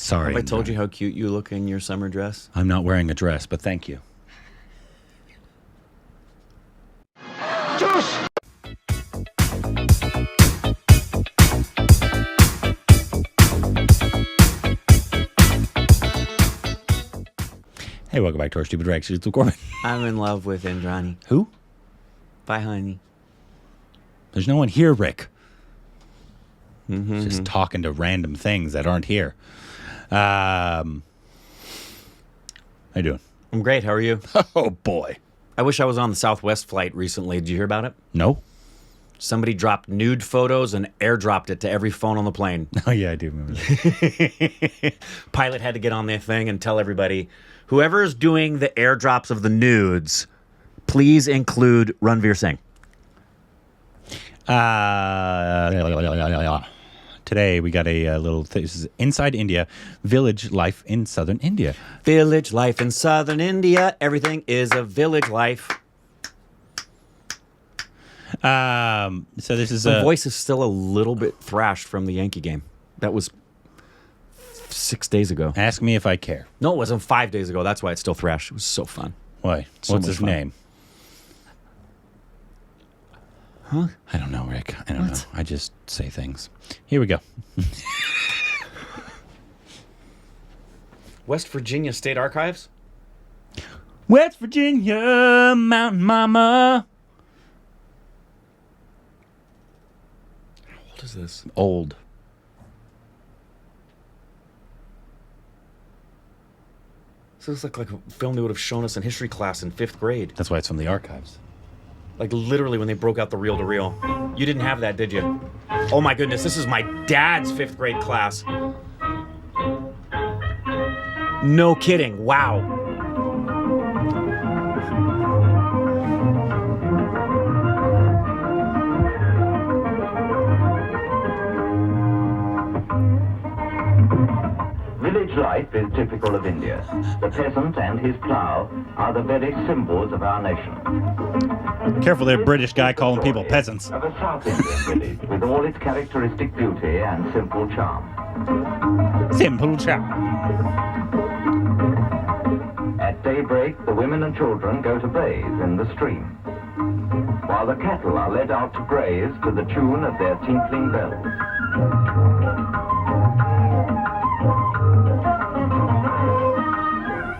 Sorry. Have I told you how cute you look in your summer dress? I'm not wearing a dress, but thank you. Juice! Hey, welcome back to our Stupid Reactions to Corbin. I'm in love with Indrani. Who? Bye, honey. There's no one here, Rick. Just talking to random things that aren't here. How you doing? I'm great. How are you? Oh, boy. I wish I was on the Southwest flight recently. Did you hear about it? No? Somebody dropped nude photos and airdropped it to every phone on the plane. Oh, yeah, I do remember that. Pilot had to get on their thing and tell everybody, whoever is doing the airdrops of the nudes, please include Ranveer Singh. Today we got a little thing. This is Inside India, Village Life in Southern India. Village life in Southern India. Everything is a village life. So this is My voice is still a little bit thrashed from the Yankee game. That was 6 days ago. Ask me if I care. No, it wasn't 5 days ago. That's why it's still thrashed. It was so fun. Why? So What's much his fun. name? Huh? I don't know, Rick. I don't know. What? I just say things. Here we go. West Virginia State Archives? West Virginia, Mountain Mama. What is this? Old. This looks like a film they would have shown us in history class in 5th grade. That's why it's from the archives. Like literally when they broke out the reel-to-reel. You didn't have that, did you? Oh my goodness, this is my dad's 5th grade class. No kidding, wow. Village life is typical of India. The peasant and his plough are the very symbols of our nation. Careful there, British guy calling people peasants. Of a South Indian village with all its characteristic beauty and simple charm. Simple chap. At daybreak, the women and children go to bathe in the stream, while the cattle are led out to graze to the tune of their tinkling bells.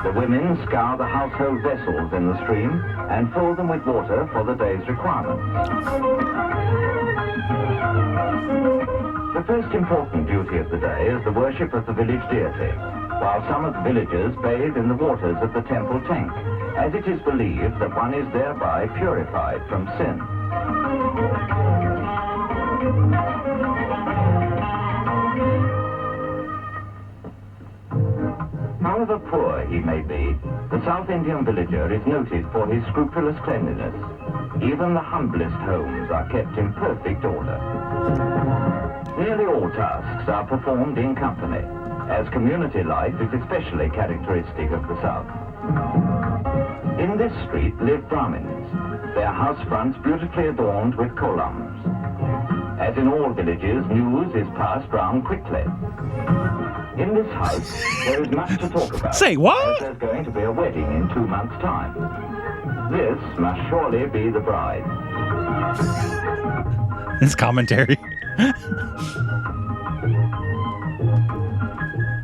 The women scour the household vessels in the stream and fill them with water for the day's requirements. The first important duty of the day is the worship of the village deity, while some of the villagers bathe in the waters of the temple tank, as it is believed that one is thereby purified from sin. However poor he may be, the South Indian villager is noted for his scrupulous cleanliness. Even the humblest homes are kept in perfect order. Nearly all tasks are performed in company, as community life is especially characteristic of the South. In this street live Brahmins, their house fronts beautifully adorned with columns. As in all villages, news is passed round quickly. In this house, there is much to talk about. Say what? As there's going to be a wedding in 2 months' time. This must surely be the bride. This commentary.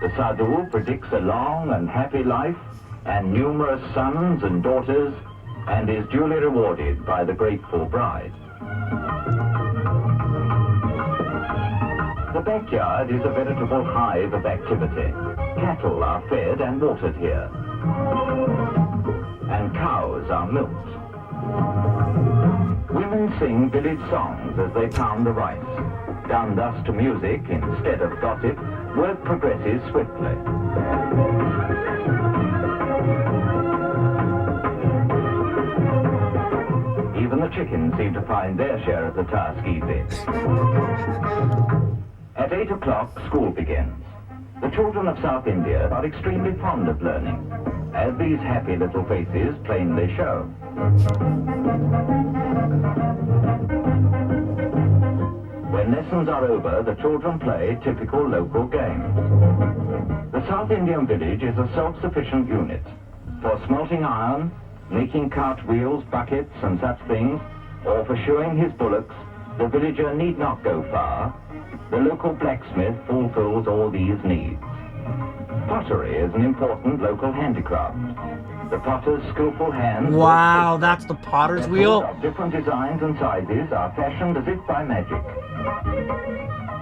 The sadhu predicts a long and happy life and numerous sons and daughters, and is duly rewarded by the grateful bride. The backyard is a veritable hive of activity. Cattle are fed and watered here, and cows are milked. Women sing village songs as they pound the rice. Done thus to music instead of gossip, work progresses swiftly. Even the chickens seem to find their share of the task easy. At 8 o'clock, school begins. The children of South India are extremely fond of learning, as these happy little faces plainly show. When lessons are over, the children play typical local games. The South Indian village is a self-sufficient unit. For smelting iron, making cart wheels, buckets, and such things, or for shoeing his bullocks, the villager need not go far. The local blacksmith fulfills all these needs. Pottery is an important local handicraft. The potter's skillful hands... Wow, that's the potter's wheel? Of different designs and sizes are fashioned as if by magic.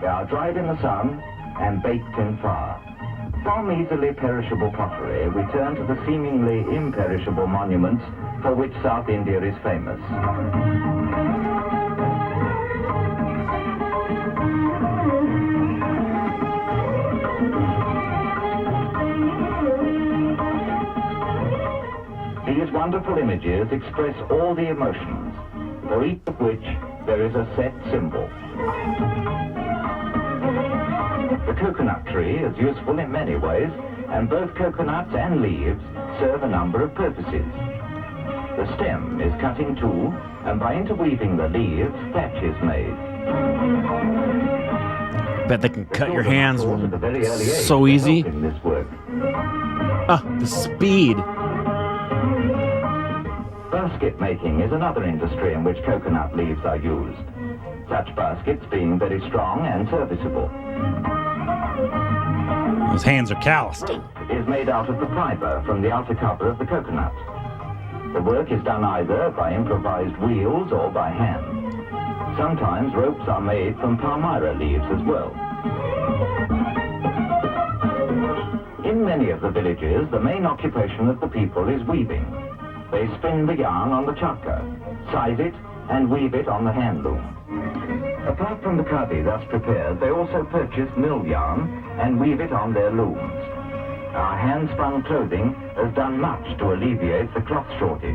They are dried in the sun and baked in fire. From easily perishable pottery, we turn to the seemingly imperishable monuments for which South India is famous. These wonderful images express all the emotions, for each of which there is a set symbol. The coconut tree is useful in many ways, and both coconuts and leaves serve a number of purposes. The stem is cut in two, and by interweaving the leaves, thatch is made. Bet they can cut your hands At a very early age so to easy. help in this work. Ah, the speed. Basket making is another industry in which coconut leaves are used. Such baskets being very strong and serviceable. His hands are calloused. Is made out of the fiber from the outer cover of the coconut. The work is done either by improvised wheels or by hand. Sometimes ropes are made from palmyra leaves as well. In many of the villages, the main occupation of the people is weaving. They spin the yarn on the chakra, size it, and weave it on the hand loom. Apart from the khadi thus prepared, they also purchase mill yarn and weave it on their looms. Our hand-spun clothing has done much to alleviate the cloth shortage.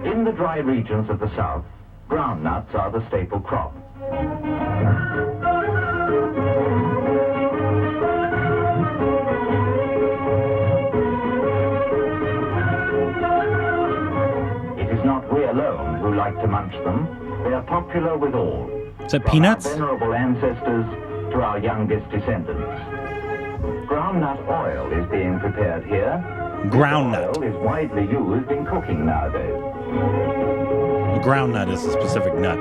In the dry regions of the south, groundnuts are the staple crop. It is not we alone who like to munch them. They are popular with all. Is that From peanuts? our venerable ancestors to our youngest descendants. Groundnut oil is being prepared here. Groundnut. Oil is widely used in cooking nowadays. Groundnut is a specific nut.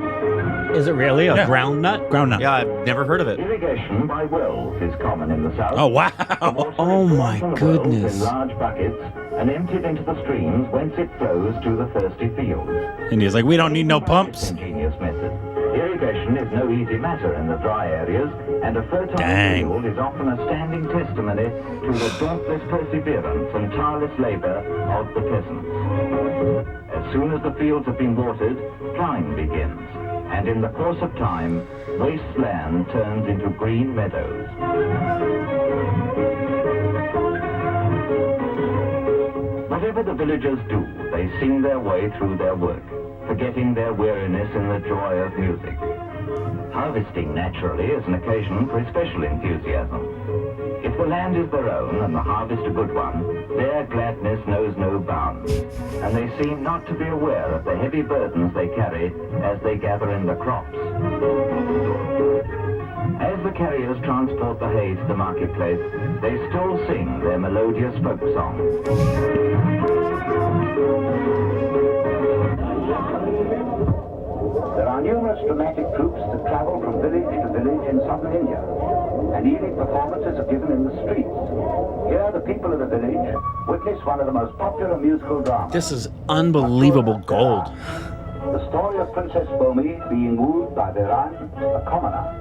Is it really a Yeah. ground nut? Groundnut. Yeah, I've never heard of it. Irrigation by wells is common in the south. Oh, wow. Water Oh, is my drawn from the wells goodness. in large buckets and emptied into the streams whence it flows to the thirsty fields. And he's like, we don't need no This pumps. ingenious method. Irrigation is no easy matter in the dry areas, and a fertile Dang. field is often a standing testimony to the dauntless perseverance and tireless labor of the peasants. As soon as the fields have been watered, plowing begins, and in the course of time, waste land turns into green meadows. Whatever the villagers do, they sing their way through their work, forgetting their weariness in the joy of music. Harvesting, naturally, is an occasion for especial enthusiasm. If the land is their own and the harvest a good one, their gladness knows no bounds, and they seem not to be aware of the heavy burdens they carry as they gather in the crops. As the carriers transport the hay to the marketplace, they still sing their melodious folk song. There are numerous dramatic troupes that travel from village to village in southern India, and evening performances are given in the streets. Here, the people of the village witness one of the most popular musical dramas. This is unbelievable gold. The story of Princess Bomi being wooed by Viran, a commoner.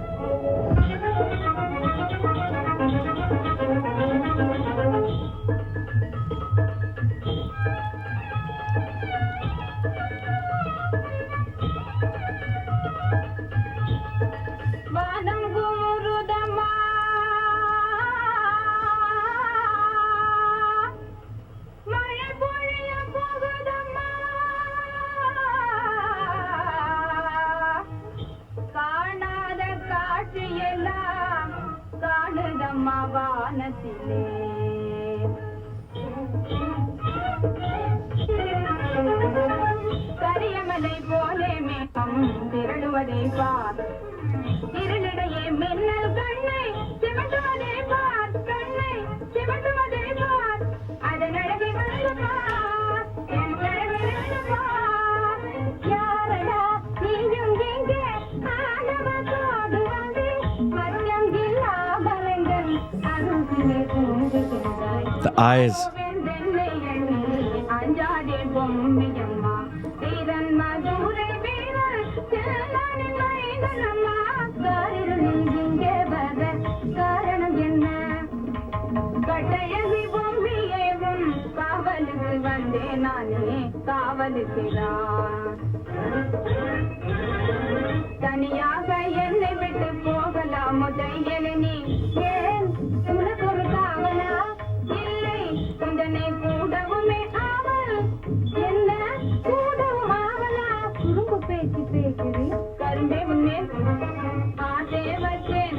அம்மா வானத்திலே கரியமலை போலே மேகம் திரளுவதை பார் இருளிடையே மின்னல் கண்ணை சிவந்துவதை பார் கண்ணை சிவந்துவதை பார் அதன் அழகை வந்து பார் என் அழகை வந்து பார் யாரடா நீயும் எங்கே ஆனவத்தோடு வந்து மச்சம் இல்லா பலங்கள் அருகிலே தூங்குகின்றாய் The eyes. அஞ்சாதே பொம்மையம்மா தீரன் மதுரை வீரர் செல்லானின் மைந்தனம்மா காரிருளில் இங்கே வர காரணம் என்ன கட்டையகி பொம்மையேவும் காவலுக்கு வந்தேன் நானே காவலுக்குதான் தனியாக என்னை விட்டு போகலாம் முதல் நீ ஏன் உனக்கு ஒரு காவலா இல்லை உந்தனை கூடவுமே ஆவல் என்ன கூடவும் ஆவலா குறும்பு பேச்சு பேசுறி கரும்பே முன்னே ஆசை வச்சேன்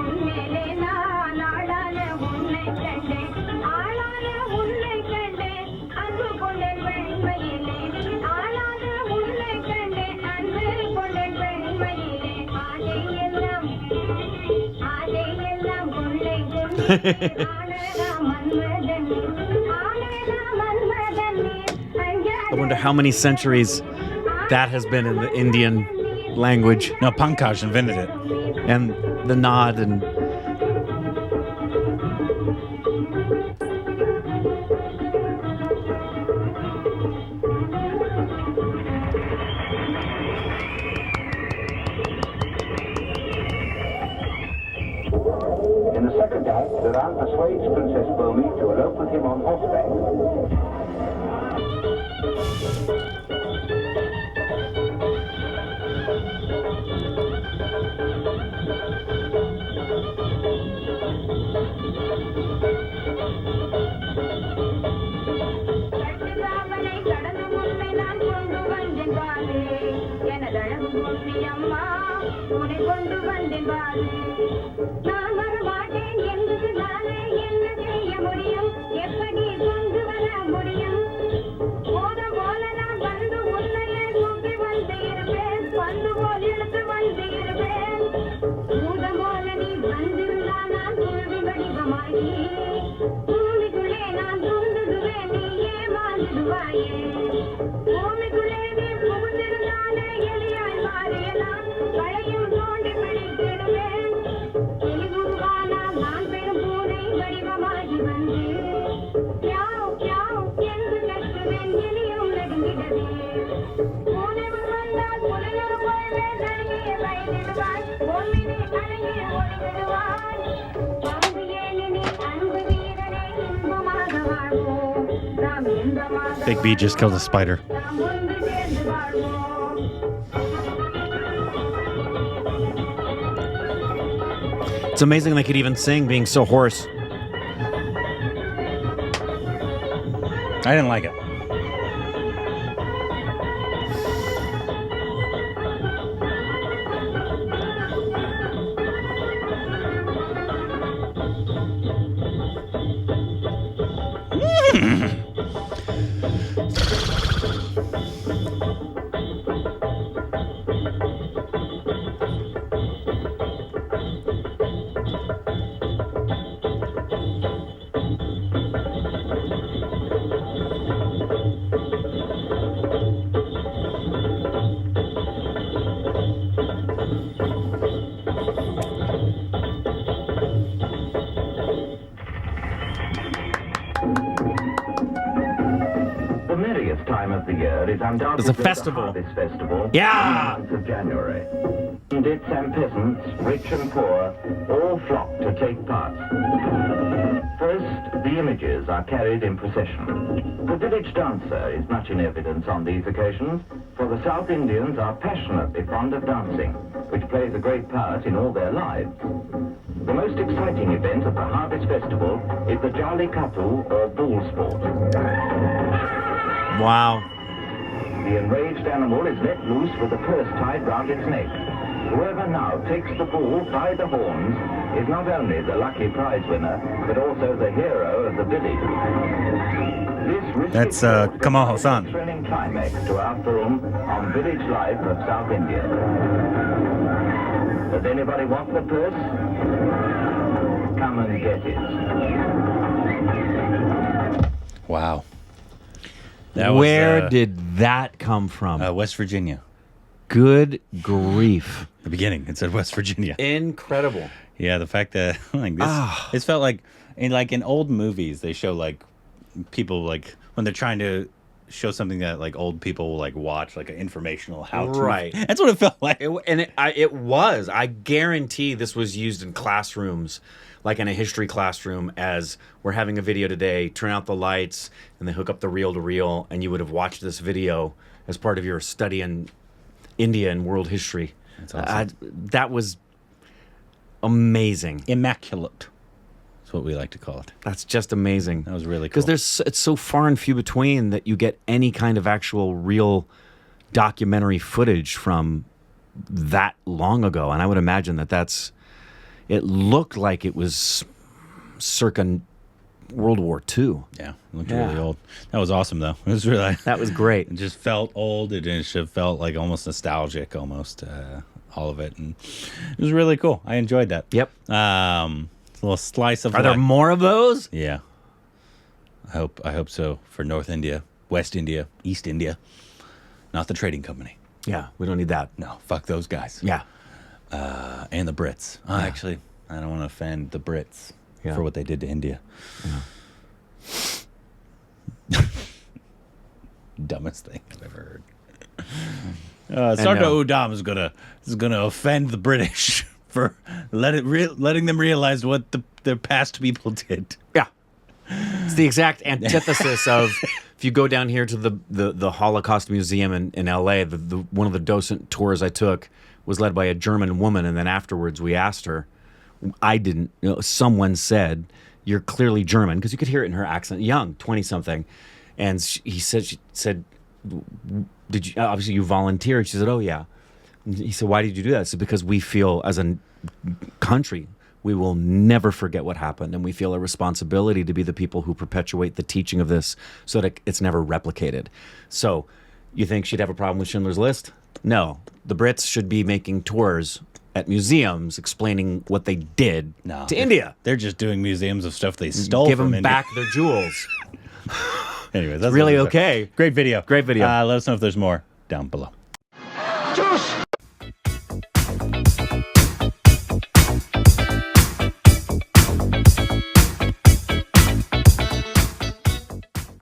உன்மேலே நான் ஆளான உன்னை கண்டேன் ஆளான உன்னை கண்டேன் அன்பு கொண்டேன் வெண்மையிலே ஆளான உன்னை கண்டேன் அன்பு கொண்டேன் வெண்மையிலே ஆசையெல்லாம் கொள்ளை I wonder how many centuries that has been in the Indian language. No, Pankaj invented it. And the nod and In the second act, the Ram persuades Princess Bomi to elope with him on horseback. கட்டுக்காவலை கடந்து உன்னை நான் கொண்டு வந்தேன் பாரு எனதழகு பொன்னி அம்மா உன்னை கொண்டு வந்தேன் பாரு நான் வரமாட்டேன் என்பது நானே என்ன செய்ய முடியும் எப்படி கொண்டு வர முடியும் போதும் போல நான் வந்து உன்னையே தூக்கி வந்து இருப்பேன் பந்து போல் இழுத்து வந்து இருப்பேன் பூதம் போல நீ வந்திருந்தா நான் தோல்வி வடிவமாகி பூமிக்குள்ளே நான் தூண்டுடுவேன் நீ ஏமாந்துடுவாயே பூமிக்குள்ளே நீ புகுந்திருந்தாலே எலியாய் மாறிய நான் களையும் தோண்டி பிடித்திடுவேன் எலிகுருவானா நான் பெரும் பூனை வடிவமாகி வந்து யாவ் யாவ் என்று கற்றுவேன் எலியும் நடுங்கிடவே பூனை வந்தால் புலையொரு போய்வேன் நடுங்கிய பயனிடுவாய் பொன்மினி அழகிய ஒளிவிடுவாய் பங்கு ஏனினி அன்பு வீரனே இன்பமாக வாழ்வோம் நாம் இன்பமாக Big B just killed a spider. நாம் ஒன்று சேர்ந்து வாழ்வோம் it's amazing they could even sing being so hoarse. I didn't like it. The merriest time of the year is undoubtedly There's a festival. the Harvest Festival. Yeah! On the 9th of January. Bandits and peasants, rich and poor, all flock to take part. First, the images are carried in procession. The village dancer is much in evidence on these occasions, for the South Indians are passionately fond of dancing, which plays a great part in all their lives. The most exciting event of the Harvest Festival is the Jallikattu or bull sport. Wow. The enraged animal is let loose with a purse tied round its neck. Whoever now takes the bull by the horns is not only the lucky prize winner, but also the hero of the village. This That's, Kamal Hassan. thrilling climax to our film on village life of South India. Does anybody want the purse? Come and get it. Wow. Where did that come from? West Virginia? Good grief. The beginning, it said West Virginia. Incredible. Yeah, the fact that like this, it felt like in old movies they show like people like when they're trying to show something that like old people will like watch, like an informational how-to. Right. That's what it felt like. It was. I guarantee this was used in classrooms, like in a history classroom, as we're having a video today, turn out the lights, and they hook up the reel-to-reel, and you would have watched this video as part of your study in India and world history. That's awesome. That was amazing. Immaculate. That's what we like to call it. That's just amazing. That was really cool. Because it's so far and few between that you get any kind of actual real documentary footage from that long ago. And I would imagine it looked like it was circa World War II. Yeah, it looked really old. That was awesome, though. It was really... That was great. It just felt old. It just felt like almost nostalgic, almost, all of it. And it was really cool. I enjoyed that. Yep. It's a little slice of Are there more of those? Yeah. I hope so for North India, West India, East India. Not the trading company. Yeah, we don't need that. No, fuck those guys. Yeah. And the Brits. Actually, I don't want to offend the Brits for what they did to India. Yeah. Dumbest thing I've ever heard. Sardar Udam is gonna offend the British for letting them realize what their past people did. Yeah. It's the exact antithesis of if you go down here to the Holocaust Museum in LA, one of the docent tours I took was led by a German woman, and then afterwards we asked her, someone said, "You're clearly German," because you could hear it in her accent, young, 20-something. And she said, "Did you, obviously you volunteered?" She said, "Oh, yeah." And he said, "Why did you do that?" I said, "Because we feel as a country, we will never forget what happened, and we feel a responsibility to be the people who perpetuate the teaching of this so that it's never replicated." So you think she'd have a problem with Schindler's List? No. The Brits should be making tours at museums explaining what they did to India. They're just doing museums of stuff they stole Give from them India. back their jewels. Anyway, that's Really what it was. okay. Great video. Great video. Let us know if there's more down below.